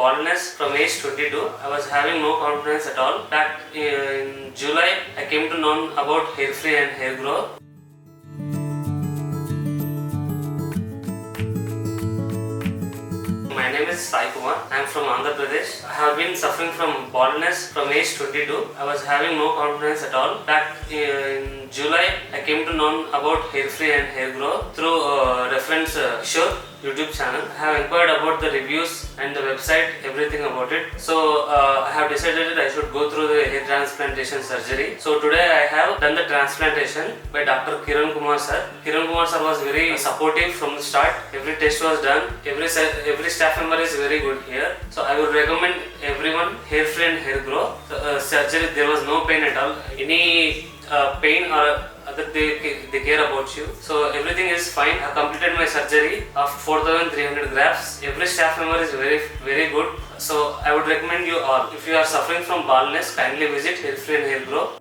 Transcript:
baldness from age 22. I was having no confidence at all. Back in July, I came to know about Hairfree and Hairgrow. My name is Sai Kumar. I am from Andhra Pradesh. I have been suffering from baldness from age 22. I was having no confidence at all. Back in July, I came to know about Hairfree and Hairgrow through reference Kishore YouTube channel. I have inquired about the reviews and the website, everything about it. So I have decided that I should go through the hair transplantation surgery. So today I have done the transplantation by Dr. Kiran Kumar sir. Kiran Kumar sir was very supportive from the start. Every test was done. Every staff member is very good here. So I would recommend everyone Hairfree and Hairgrow. Surgery, there was no pain at all. Any pain or other they care about you. So everything is fine. I completed my surgery of 4,300 grafts. Every staff member is very good. So I would recommend you all. If you are suffering from baldness, kindly visit Hairfree and Hairgrow.